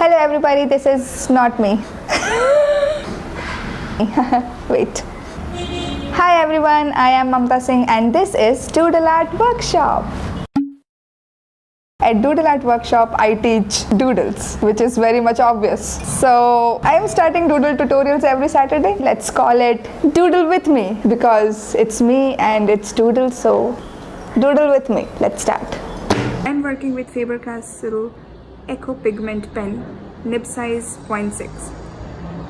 Hello everybody, this is not me. Wait. Hi everyone, I am Mamta Singh and this is Doodle Art Workshop. At Doodle Art Workshop, I teach doodles, which is very much obvious. So I am starting doodle tutorials every Saturday. Let's call it Doodle with me because it's me and it's doodle, so doodle with me. Let's start. I'm working with Faber-Castell Echo Pigment pen, nib size 0.6.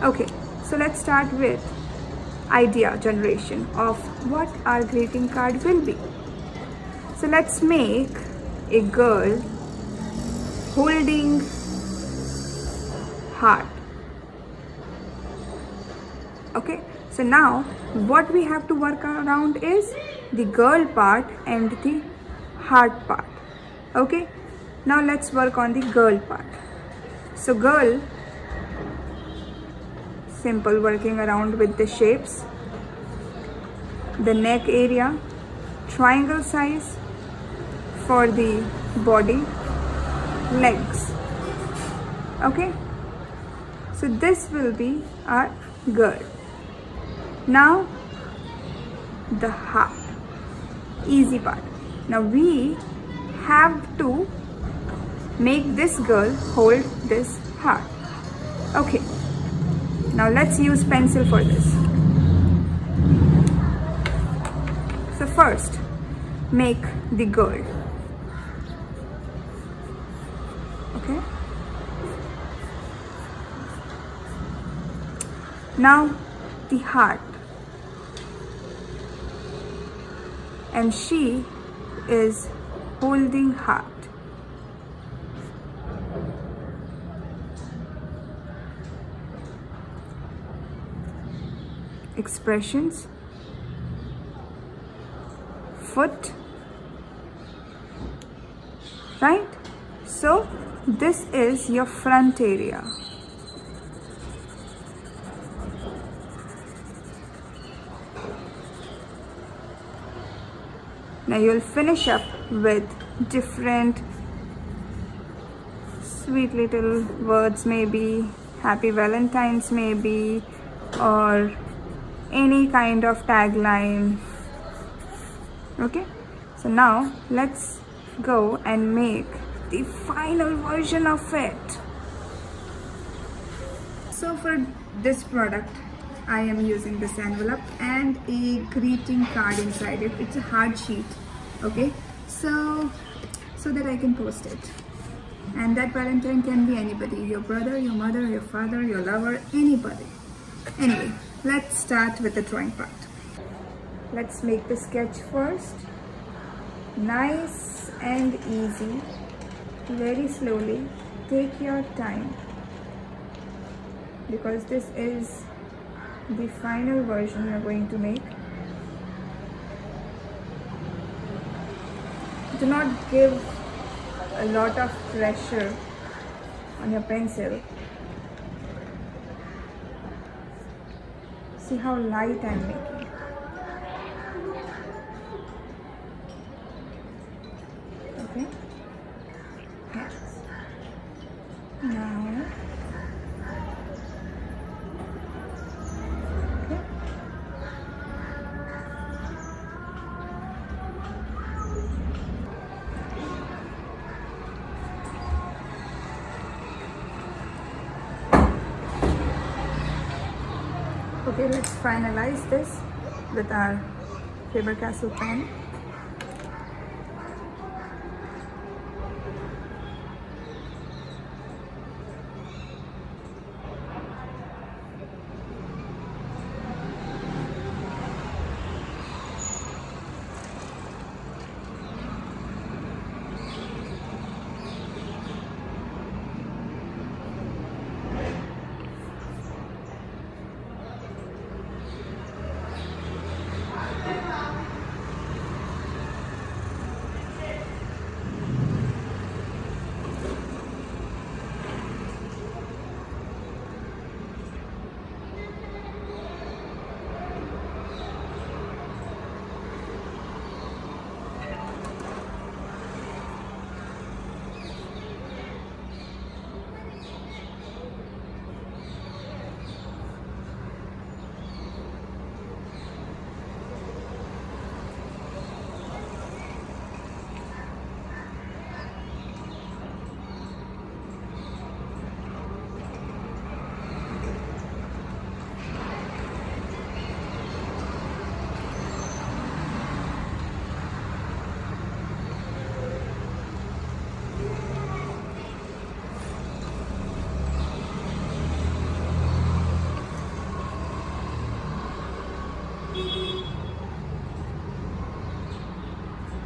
Okay, so let's start with idea generation of what our greeting card will be. So let's make a girl holding heart. Okay, so now what we have to work around is the girl part and the heart part. Okay, now let's work on the girl part. So girl, simple, working around with the shapes, the neck area, triangle size for the body, legs. Okay, so this will be our girl. Now the heart, easy part. Now we have to make this girl hold this heart. Okay, now let's use pencil for this. So first make the girl. Okay, now the heart, and she is holding heart. Expressions, foot, right? So this is your front area. Now you'll finish up with different sweet little words, maybe happy Valentine's, maybe, or any kind of tagline. Okay, so now let's go and make the final version of it. So for this product I am using this envelope and a greeting card inside it. It's a hard sheet. Okay, so that I can post it, and that Valentine can be anybody, your brother, your mother, your father, your lover, anybody. Anyway, let's start with the drawing part. Let's make the sketch first. Nice and easy, very slowly, take your time, because this is the final version you're going to make. Do not give a lot of pressure on your pencil. See how light I'm making. Okay. Yes. Now. Okay. Okay, let's finalize this with our Faber-Castell pen.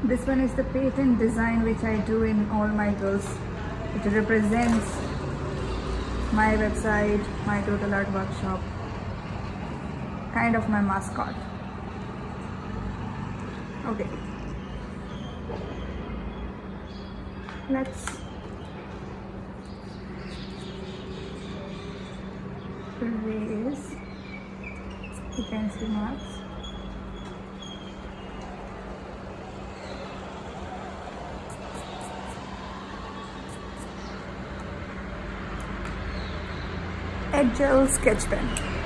This one is the patent design which I do in all my girls. It represents my website, my Doodle art workshop, kind of my mascot. Okay, let's erase the pencil marks. Gel sketch pen.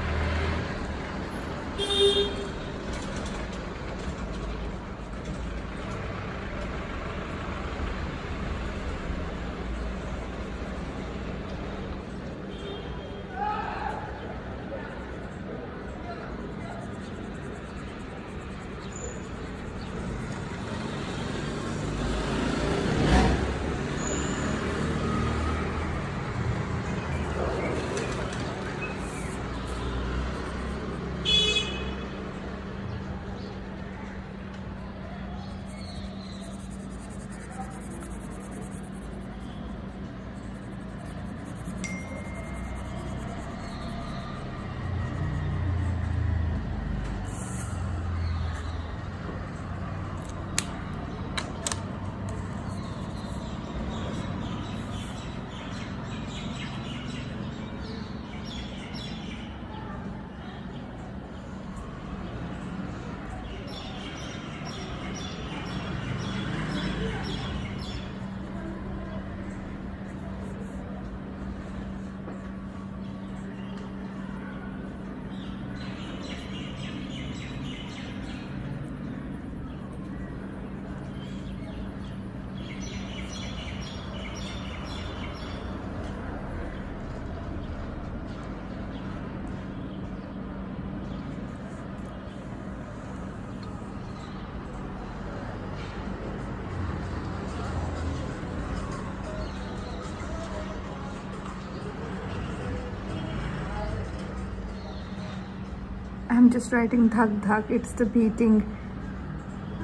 I'm just writing dhak dhak. It's the beating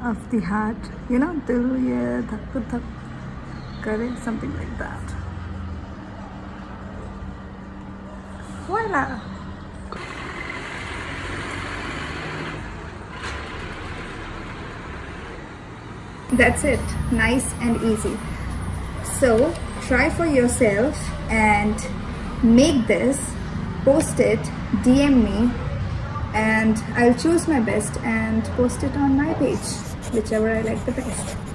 of the heart. You know, dil ye dhak dhak kare, something like that. Voila! That's it. Nice and easy. So try for yourself and make this, post it, DM me, and I'll choose my best and post it on my page, whichever I like the best.